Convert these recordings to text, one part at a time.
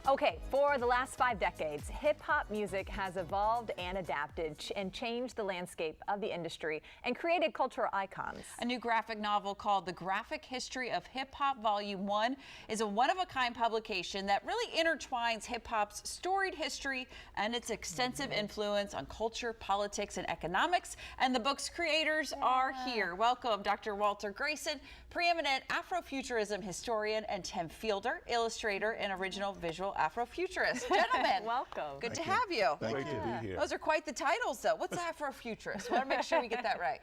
Okay, for the last 5 decades, hip-hop music has evolved and adapted and changed the landscape of the industry and created cultural icons. A new graphic novel called The Graphic History of Hip-Hop Volume 1 is a one-of-a-kind publication that really intertwines hip-hop's storied history and its extensive influence on culture, politics, and economics. And the book's creators are here. Welcome, Dr. Walter Greason, preeminent Afrofuturism historian, and Tim Fielder, illustrator and original visual Afrofuturist. Gentlemen, welcome. Good to have you. Thank you to be here. Those are quite the titles, though. What's Afrofuturist? Want to make sure we get that right.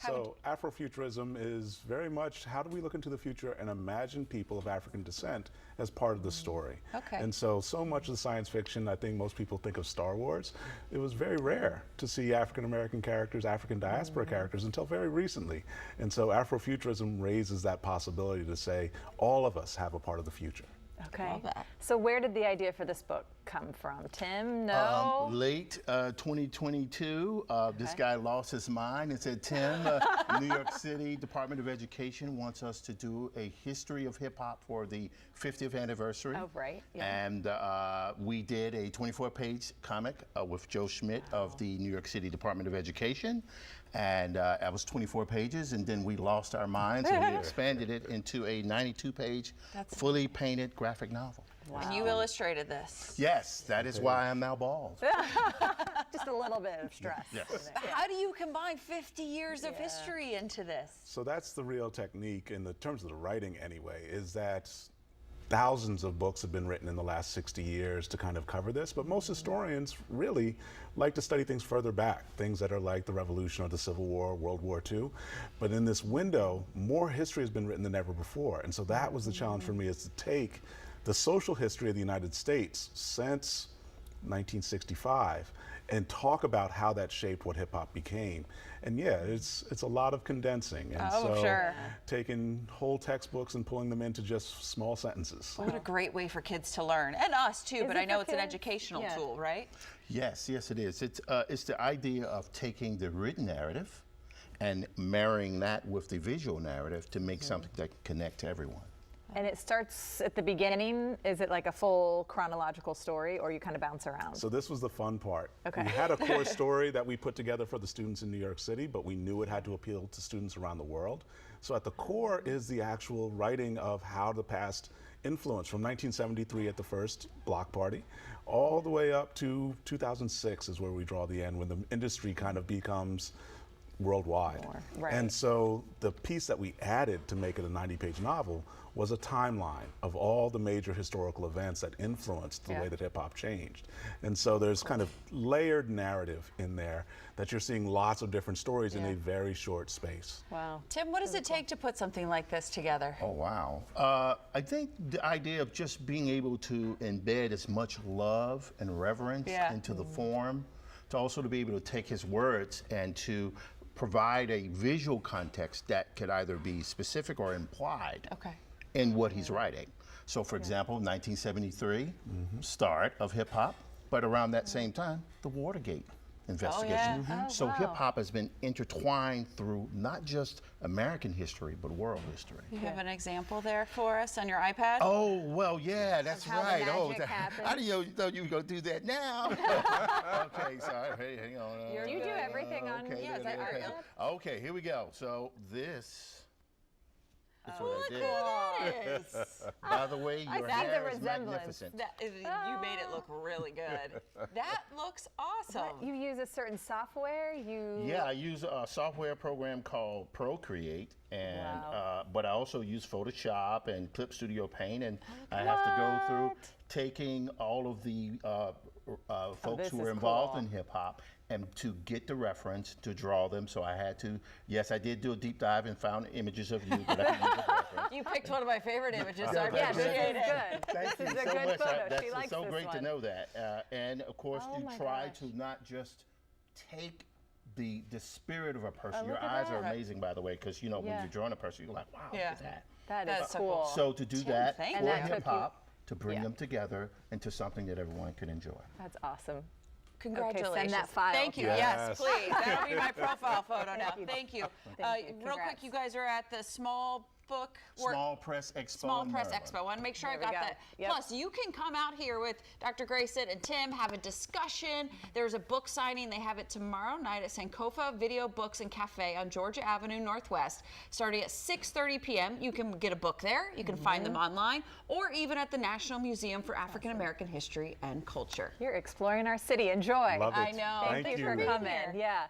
So Afrofuturism is very much how do we look into the future and imagine people of African descent as part of the story. Okay. And so much of the science fiction, I think most people think of Star Wars. It was very rare to see African American characters, African diaspora characters until very recently. And so Afrofuturism raises that possibility to say all of us have a part of the future. Okay. Love that. So where did the idea for this book come from? Tim, no? Late 2022, this guy lost his mind and said, Tim, New York City Department of Education wants us to do a history of hip hop for the 50th anniversary. Oh, right. Yeah. And we did a 24-page comic with Joe Schmidt of the New York City Department of Education. And that was 24 pages, and then we lost our minds and we expanded it into a 92-page, fully painted graphic novel. Wow. And you illustrated this. Yes, that is why I'm now bald. Just a little bit of stress. Yes. How do you combine 50 years of history into this? So that's the real technique in the terms of the writing anyway, is that thousands of books have been written in the last 60 years to kind of cover this, but most historians really like to study things further back, things that are like the Revolution or the Civil War, World War II. But in this window, more history has been written than ever before. And so that was the challenge for me, is to take the social history of the United States since 1965 and talk about how that shaped what hip hop became. And yeah, it's a lot of condensing. And taking whole textbooks and pulling them into just small sentences. What a great way for kids to learn, and us too, but I know it's an educational tool, right? Yes, yes it is. It's the idea of taking the written narrative and marrying that with the visual narrative to make something that can connect to everyone. And it starts at the beginning. Is it like a full chronological story, or you kind of bounce around? So this was the fun part. Okay. We had a core story that we put together for the students in New York City, but we knew it had to appeal to students around the world. So at the core is the actual writing of how the past influenced from 1973 at the first block party, all the way up to 2006 is where we draw the end, when the industry kind of becomes worldwide. Right. And so the piece that we added to make it a 90-page novel was a timeline of all the major historical events that influenced the way that hip-hop changed. And so there's kind of layered narrative in there that you're seeing lots of different stories in a very short space. Wow. Tim, what does it take to put something like this together? Oh, wow. I think the idea of just being able to embed as much love and reverence into the form, to also to be able to take his words and to provide a visual context that could either be specific or implied in what he's writing. So for example, 1973, start of hip hop, but around that same time, the Watergate investigation. So hip hop has been intertwined through not just American history, but world history. You have an example there for us on your iPad? Oh, well, yeah, that's how the right. magic happens. How do you know you were going to do that now? Okay, sorry, hey, hang on. You do everything on Okay, here we go. So this is what I Look did. who that is. By the way, your hair is resemblance. magnificent. You made it look really good. That looks awesome. You use a certain software? Yeah, I use a software program called Procreate, and but I also use Photoshop and Clip Studio Paint, and I have to go through taking all of the folks who were involved in hip hop and to get the reference to draw them. So I had to, yes, I did do a deep dive and found images of you, but I can use the reference. You picked one of my favorite images, so I this appreciate is it. good. Thank This you is a so good much. photo. That's She likes so this great one. to know that. And of course, you try to not just take the spirit of a person. Your eyes are amazing, by the way, because you know when you're drawing a person, you're like, wow, look at that. That is so cool. So to do that thank for you. hip hop, to bring them together into something that everyone can enjoy. That's awesome. Congratulations. Okay, send that file. Thank you. Yes, please. That'll be my profile photo now. Thank you. Thank you. Real quick, you guys are at the small book. Small Press Expo. Small in Press Maryland. Expo. I want to make sure I There we got go. that. Yep. Plus, you can come out here with Dr. Greason and Tim, have a discussion. There's a book signing. They have it tomorrow night at Sankofa Video Books and Cafe on Georgia Avenue Northwest, starting at 6:30 p.m. You can get a book there. You can find them online, or even at the National Museum for African American History and Culture. You're exploring our city. Enjoy. Love it. I know. Thank Thank you you. for coming. Yeah.